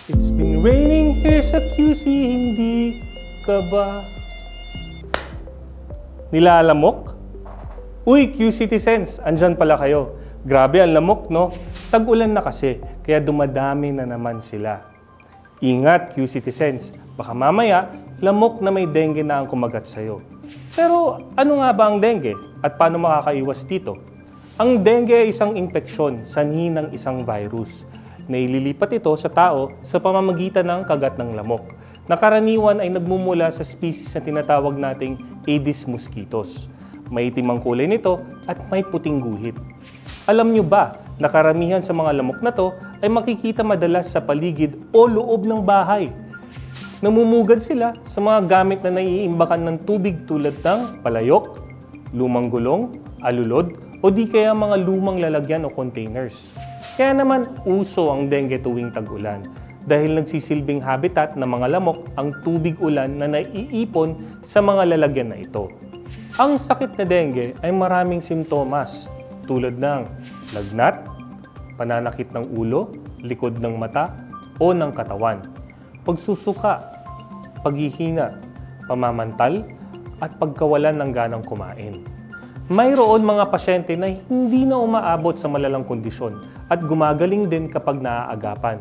It's been raining here sa QC, hindi ka ba nilalamok? Uy, Q-Citizens, andyan pala kayo. Grabe ang lamok, no? Tag-ulan na kasi, kaya dumadami na naman sila. Ingat, Q-Citizens, baka mamaya, lamok na may dengue na ang kumagat sa'yo. Pero ano nga ba ang dengue at paano makakaiwas dito? Ang dengue ay isang impeksyon, sanhi ng isang virus. Naililipat ito sa tao sa pamamagitan ng kagat ng lamok. Nakaraniwan ay nagmumula sa species na tinatawag nating Aedes mosquitoes. May itim ang kulay nito at may puting guhit. Alam nyo ba na karamihan sa mga lamok na to ay makikita madalas sa paligid o loob ng bahay? Namumugad sila sa mga gamit na naiimbakan ng tubig tulad ng palayok, lumang gulong, alulod, o di kaya mga lumang lalagyan o containers. Kaya naman uso ang dengue tuwing tag-ulan dahil nagsisilbing habitat ng mga lamok ang tubig ulan na naiipon sa mga lalagyan na ito. Ang sakit na dengue ay maraming simptomas tulad ng lagnat, pananakit ng ulo, likod ng mata o ng katawan, pagsusuka, paghihina, pamamantal at pagkawalan ng ganang kumain. Mayroon mga pasyente na hindi na umaabot sa malalang kondisyon at gumagaling din kapag naaagapan.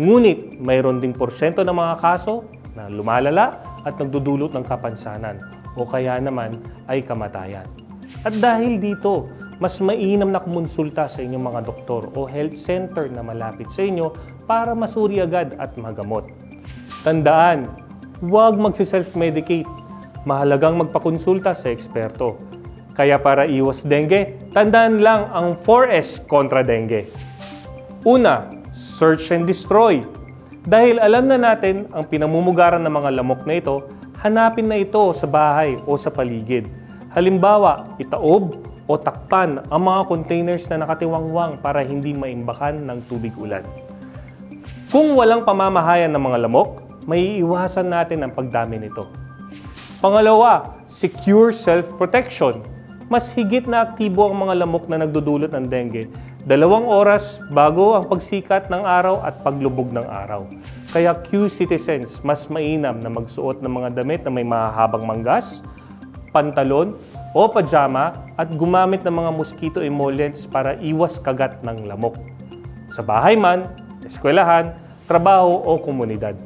Ngunit mayroon ding porsyento ng mga kaso na lumalala at nagdudulot ng kapansanan o kaya naman ay kamatayan. At dahil dito, mas mainam na kumonsulta sa inyong mga doktor o health center na malapit sa inyo para masuri agad at magamot. Tandaan, huwag magsi-self-medicate. Mahalagang magpakonsulta sa eksperto. Kaya para iwas dengue, tandaan lang ang 4S kontra dengue. Una, search and destroy. Dahil alam na natin ang pinamumugaran ng mga lamok na ito, hanapin na ito sa bahay o sa paligid. Halimbawa, itaob o takpan ang mga containers na nakatiwangwang para hindi maimbakan ng tubig ulan. Kung walang pamamahayan ng mga lamok, may iiwasan natin ang pagdami nito. Pangalawa, secure self-protection. Mas higit na aktibo ang mga lamok na nagdudulot ng dengue 2 oras bago ang pagsikat ng araw at paglubog ng araw. Kaya Q-Citizens, mas mainam na magsuot ng mga damit na may mahahabang manggas, pantalon o pajama at gumamit ng mga mosquito emollients para iwas kagat ng lamok. Sa bahay man, eskwelahan, trabaho o komunidad.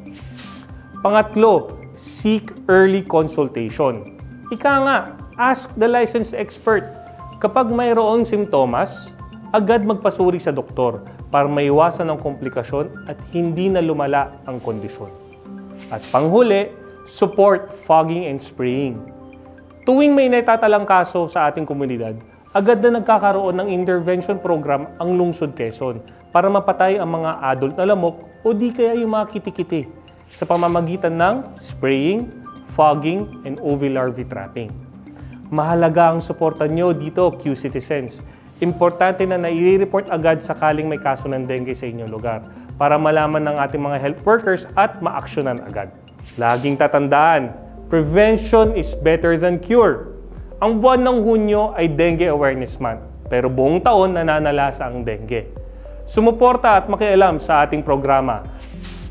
Pangatlo, seek early consultation. Ika nga, ask the licensed expert. Kapag mayroong simptomas, agad magpasuri sa doktor para maiwasan ang komplikasyon at hindi na lumala ang kondisyon. At panghuli, support fogging and spraying. Tuwing may natatalang kaso sa ating komunidad, agad na nagkakaroon ng intervention program ang Lungsod Quezon para mapatay ang mga adult na lamok o di kaya yung mga kitikiti sa pamamagitan ng spraying, fogging, and ovilarvae trapping. Mahalaga ang suporta nyo dito, Q-Citizens. Importante na nai-report agad sakaling may kaso ng dengue sa inyong lugar para malaman ng ating mga health workers at maaksyonan agad. Laging tatandaan, prevention is better than cure. Ang buwan ng Hunyo ay Dengue Awareness Month, pero buong taon nananalasa ang dengue. Sumuporta at makialam sa ating programa.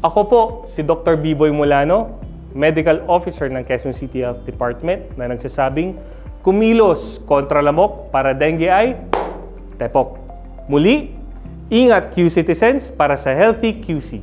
Ako po, si Dr. Biboy Mulano, Medical Officer ng Quezon City Health Department na nagsasabing, kumilos kontra lamok para dengue ay tepok. Muli, ingat Q-Citizens para sa Healthy QC.